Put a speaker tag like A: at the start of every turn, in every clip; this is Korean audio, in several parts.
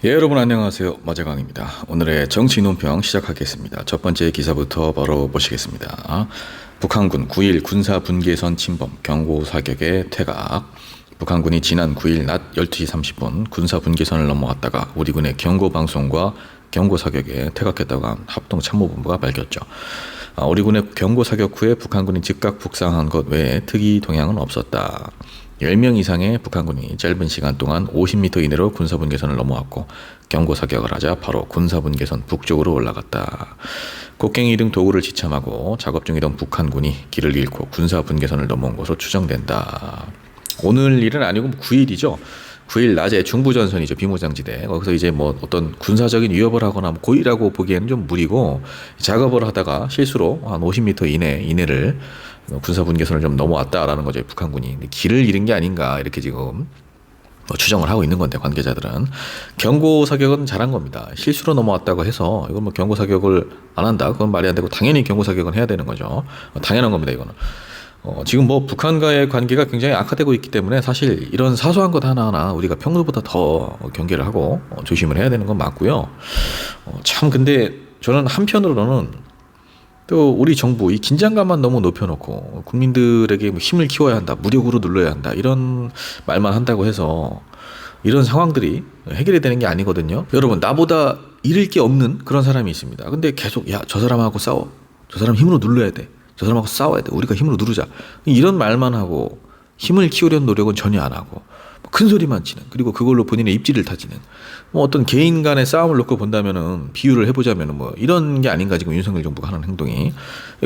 A: 예, 여러분 안녕하세요. 마재광입니다. 오늘의 정치 논평 시작하겠습니다. 첫 번째 기사부터 바로 보시겠습니다. 북한군 9일 군사 분계선 침범 경고 사격에 퇴각. 북한군이 지난 9일 낮 12시 30분 군사 분계선을 넘어왔다가 우리 군의 경고 방송과 경고 사격에 퇴각했다고 한 합동참모본부가 밝혔죠. 우리 군의 경고 사격 후에 북한군이 즉각 북상한 것 외에 특이 동향은 없었다. 10명 이상의 북한군이 짧은 시간 동안 50m 이내로 군사분계선을 넘어왔고 경고 사격을 하자 바로 군사분계선 북쪽으로 올라갔다. 곡괭이 등 도구를 지참하고 작업 중이던 북한군이 길을 잃고 군사분계선을 넘어온 것으로 추정된다. 오늘 일은 아니고 9일이죠. 9일 낮에 중부전선이죠. 비무장지대. 거기서 이제 뭐 어떤 군사적인 위협을 하거나 고의라고 보기에는 좀 무리고, 작업을 하다가 실수로 한 50m 이내를 군사분계선을 좀 넘어왔다라는 거죠. 북한군이. 길을 잃은 게 아닌가 이렇게 지금 추정을 하고 있는 건데, 관계자들은. 경고 사격은 잘한 겁니다. 실수로 넘어왔다고 해서 이건 뭐 경고 사격을 안 한다, 그건 말이 안 되고 당연히 경고 사격은 해야 되는 거죠. 당연한 겁니다, 이거는. 지금 뭐 북한과의 관계가 굉장히 악화되고 있기 때문에 사실 이런 사소한 것 하나하나 우리가 평소보다 더 경계를 하고 조심을 해야 되는 건 맞고요. 참 근데 저는 한편으로는 또 우리 정부 이 긴장감만 너무 높여놓고 국민들에게 뭐 힘을 키워야 한다, 무력으로 눌러야 한다, 이런 말만 한다고 해서 이런 상황들이 해결이 되는 게 아니거든요. 여러분, 나보다 잃을 게 없는 그런 사람이 있습니다. 근데 계속 야, 저 사람하고 싸워, 저 사람 힘으로 눌러야 돼, 저 사람하고 싸워야 돼, 우리가 힘으로 누르자, 이런 말만 하고 힘을 키우려는 노력은 전혀 안 하고 큰 소리만 치는, 그리고 그걸로 본인의 입지를 다지는, 뭐 어떤 개인 간의 싸움을 놓고 본다면은, 비유를 해보자면은 뭐 이런 게 아닌가 지금 윤석열 정부가 하는 행동이.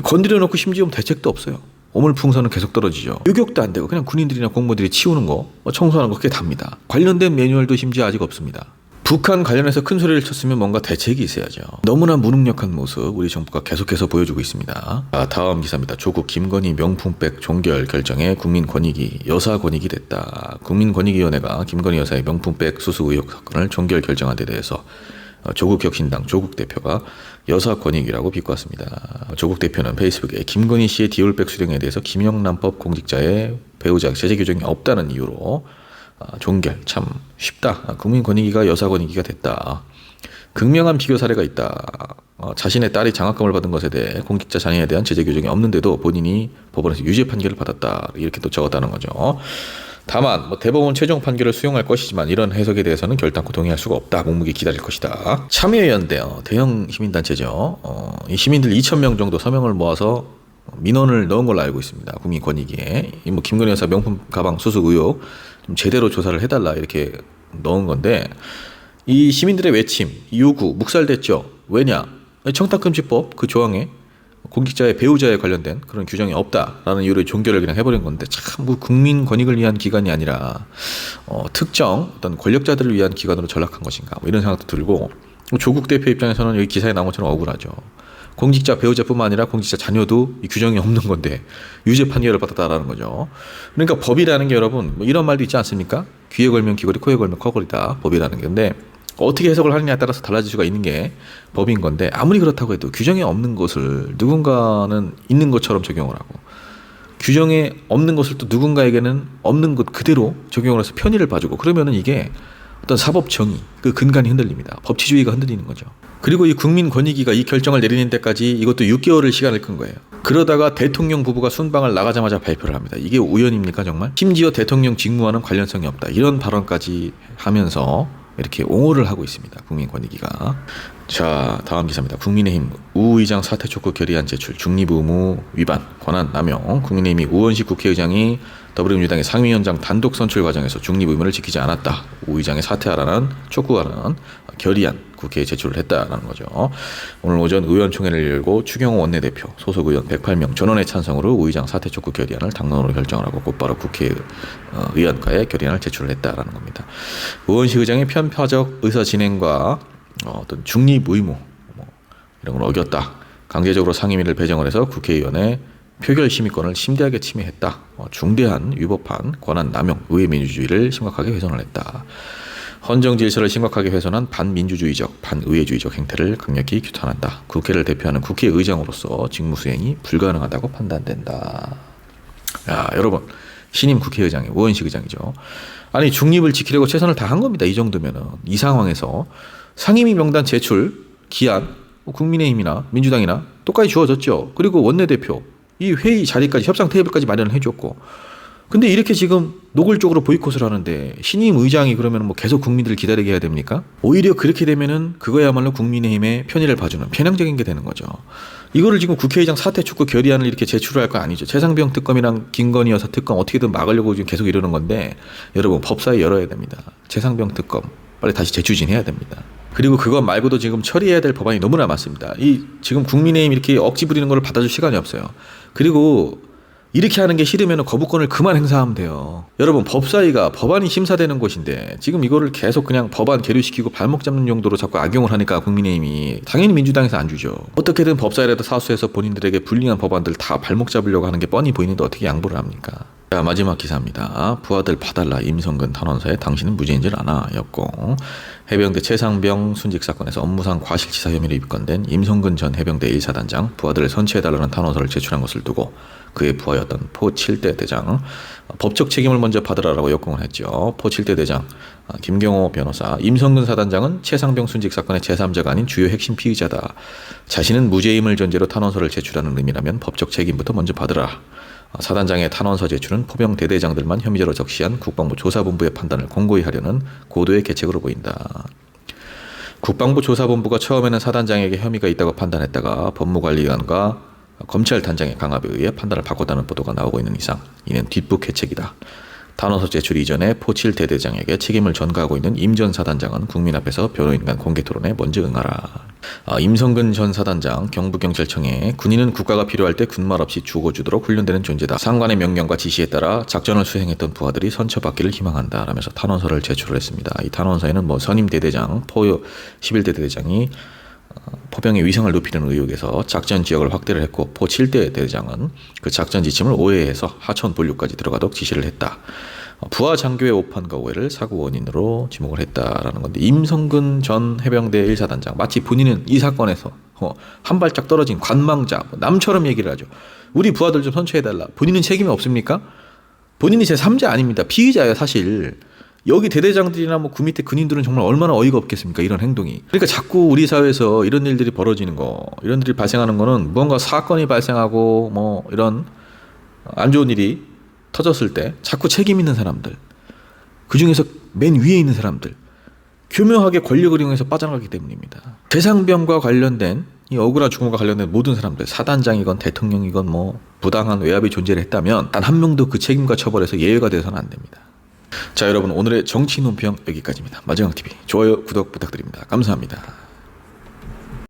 A: 건드려 놓고 심지어 대책도 없어요. 오물풍선은 계속 떨어지죠. 유격도 안 되고 그냥 군인들이나 공무원들이 치우는 거, 청소하는 거, 그게 답니다. 관련된 매뉴얼도 심지어 아직 없습니다. 북한 관련해서 큰 소리를 쳤으면 뭔가 대책이 있어야죠. 너무나 무능력한 모습 우리 정부가 계속해서 보여주고 있습니다. 다음 기사입니다. 조국 김건희 명품백 종결 결정에 국민권익위 여사권익이 됐다. 국민권익위원회가 김건희 여사의 명품백 수수 의혹 사건을 종결 결정한 데 대해서 조국 혁신당 조국 대표가 여사권익위라고 비꼬았습니다. 조국 대표는 페이스북에 김건희 씨의 디올백 수령에 대해서 김영란법 공직자의 배우자 제재 규정이 없다는 이유로 종결 참 쉽다, 국민권익위가 여사권익위가 됐다, 극명한 비교 사례가 있다, 자신의 딸이 장학금을 받은 것에 대해 공직자 자녀에 대한 제재 규정이 없는데도 본인이 법원에서 유죄 판결을 받았다, 이렇게 또 적었다는 거죠. 다만 대법원 최종 판결을 수용할 것이지만 이런 해석에 대해서는 결단코 동의할 수가 없다, 묵묵히 기다릴 것이다. 참여연대 대형 시민단체죠. 이 시민들 2,000명 정도 서명을 모아서 민원을 넣은 걸로 알고 있습니다. 국민권익위에. 뭐 김건희 여사 명품 가방 수수 의혹 좀 제대로 조사를 해달라, 이렇게 넣은 건데, 이 시민들의 외침, 요구 묵살됐죠. 왜냐? 청탁금지법 그 조항에 공직자의 배우자에 관련된 그런 규정이 없다라는 이유로 종결을 그냥 해버린 건데, 참 뭐 국민 권익을 위한 기관이 아니라 특정 어떤 권력자들을 위한 기관으로 전락한 것인가, 뭐 이런 생각도 들고, 조국 대표 입장에서는 여기 기사에 나온 것처럼 억울하죠. 공직자 배우자뿐만 아니라 공직자 자녀도 이 규정이 없는 건데 유죄 판결을 받았다라는 거죠. 그러니까 법이라는 게, 여러분, 뭐 이런 말도 있지 않습니까? 귀에 걸면 귀걸이, 코에 걸면 코걸이다, 법이라는 게. 근데 어떻게 해석을 하느냐에 따라서 달라질 수가 있는 게 법인 건데, 아무리 그렇다고 해도 규정에 없는 것을 누군가는 있는 것처럼 적용을 하고, 규정에 없는 것을 또 누군가에게는 없는 것 그대로 적용을 해서 편의를 봐주고, 그러면은 이게 어떤 사법 정의, 그 근간이 흔들립니다. 법치주의가 흔들리는 거죠. 그리고 이 국민권익위가 이 결정을 내리는 데까지 이것도 6개월을 시간을 끈 거예요. 그러다가 대통령 부부가 순방을 나가자마자 발표를 합니다. 이게 우연입니까, 정말? 심지어 대통령 직무와는 관련성이 없다, 이런 발언까지 하면서 이렇게 옹호를 하고 있습니다, 국민권익위가. 자, 다음 기사입니다. 국민의힘 우 의장 사퇴 촉구 결의안 제출, 중립 의무 위반, 권한 남용. 국민의힘이 우원식 국회의장이 더불어민주당의 상임위원장 단독 선출 과정에서 중립 의무를 지키지 않았다, 우 의장의 사퇴하라는 촉구하라는 결의안 국회에 제출을 했다라는 거죠. 오늘 오전 의원총회를 열고 추경호 원내대표, 소속 의원 108명 전원의 찬성으로 우 의장 사퇴 촉구 결의안을 당론으로 결정을 하고 곧바로 국회의원과의 결의안을 제출을 했다라는 겁니다. 우원식 의장의 편파적 의사 진행과 어떤 중립 의무 이런 걸 어겼다, 강제적으로 상임위를 배정을 해서 국회의원의 표결 심의권을 심대하게 침해했다, 중대한 위법한 권한 남용, 의회 민주주의를 심각하게 훼손을 했다, 헌정 질서를 심각하게 훼손한 반민주주의적, 반의회주의적 행태를 강력히 규탄한다, 국회를 대표하는 국회의장으로서 직무 수행이 불가능하다고 판단된다. 야, 여러분, 신임 국회의장이 우원식 의장이죠. 아니 중립을 지키려고 최선을 다한 겁니다. 이 정도면은. 이 상황에서 상임위 명단 제출 기한 국민의힘이나 민주당이나 똑같이 주어졌죠. 그리고 원내대표 이 회의 자리까지 협상 테이블까지 마련을 해줬고, 근데 이렇게 지금 노골적으로 보이콧을 하는데 신임 의장이 그러면 뭐 계속 국민들을 기다리게 해야 됩니까? 오히려 그렇게 되면은 그거야말로 국민의힘의 편의를 봐주는 편향적인 게 되는 거죠. 이거를 지금 국회의장 사퇴 촉구 결의안을 이렇게 제출을 할 거 아니죠. 최상병 특검이랑 김건희 여사 특검 어떻게든 막으려고 지금 계속 이러는 건데, 여러분 법사위 열어야 됩니다. 최상병 특검 빨리 다시 재추진해야 됩니다. 그리고 그것 말고도 지금 처리해야 될 법안이 너무나 많습니다. 이 지금 국민의힘 이렇게 억지 부리는 걸 받아줄 시간이 없어요. 그리고 이렇게 하는 게 싫으면 거부권을 그만 행사하면 돼요. 여러분 법사위가 법안이 심사되는 곳인데 지금 이거를 계속 그냥 법안 계류시키고 발목 잡는 용도로 자꾸 악용을 하니까 국민의힘이 당연히 민주당에서 안 주죠. 어떻게든 법사위라도 사수해서 본인들에게 불리한 법안들 다 발목 잡으려고 하는 게 뻔히 보이는데 어떻게 양보를 합니까? 자, 마지막 기사입니다. 부하들 봐달라 임성근 탄원서에 당신은 무죄인줄 아나 였고, 해병대 최상병 순직 사건에서 업무상 과실치사 혐의로 입건된 임성근 전 해병대 1사단장 부하들을 선처해달라는 탄원서를 제출한 것을 두고 그의 부하였던 포 7대 대장 법적 책임을 먼저 받으라라고 역공을 했죠. 포 7대 대장 김경호 변호사, 임성근 사단장은 최상병 순직 사건의 제3자가 아닌 주요 핵심 피의자다. 자신은 무죄임을 전제로 탄원서를 제출하는 의미라면 법적 책임부터 먼저 받으라. 사단장의 탄원서 제출은 포병 대대장들만 혐의자로 적시한 국방부 조사본부의 판단을 공고히 하려는 고도의 계책으로 보인다. 국방부 조사본부가 처음에는 사단장에게 혐의가 있다고 판단했다가 법무관리위원과 검찰단장의 강압에 의해 판단을 바꿨다는 보도가 나오고 있는 이상 이는 뒷북 계책이다. 탄원서 제출 이전에 포 7대대장에게 책임을 전가하고 있는 임 전 사단장은 국민 앞에서 변호인 간 공개 토론에 먼저 응하라. 임성근 전 사단장 경부경찰청에 군인은 국가가 필요할 때 군말 없이 죽어주도록 훈련되는 존재다. 상관의 명령과 지시에 따라 작전을 수행했던 부하들이 선처받기를 희망한다 라면서 탄원서를 제출을 했습니다. 이 탄원서에는 뭐 선임 대대장, 포 11대 대장이 포병의 위상을 높이는 의혹에서 작전 지역을 확대를 했고, 포 7대 대장은 그 작전 지침을 오해해서 하천 본류까지 들어가도록 지시를 했다. 부하 장교의 오판과 오해를 사고 원인으로 지목을 했다라는 건데, 임성근 전 해병대 1사단장 마치 본인은 이 사건에서 한 발짝 떨어진 관망자, 남처럼 얘기를 하죠. 우리 부하들 좀 선처해달라. 본인은 책임이 없습니까? 본인이 제3자 아닙니다. 피의자예요 사실. 여기 대대장들이나 뭐 그 밑에 군인들은 정말 얼마나 어이가 없겠습니까? 이런 행동이. 그러니까 자꾸 우리 사회에서 이런 일들이 벌어지는 거, 이런 일이 발생하는 거는 무언가 사건이 발생하고 뭐 이런 안 좋은 일이 터졌을 때 자꾸 책임 있는 사람들, 그중에서 맨 위에 있는 사람들, 교묘하게 권력을 이용해서 빠져나가기 때문입니다. 최상병과 관련된 이 억울한 죽음과 관련된 모든 사람들, 사단장이건 대통령이건 뭐 부당한 외압이 존재를 했다면 단 한 명도 그 책임과 처벌에서 예외가 되어서는 안 됩니다. 자, 여러분 오늘의 정치 논평 여기까지입니다. 마지막TV 좋아요 구독 부탁드립니다. 감사합니다.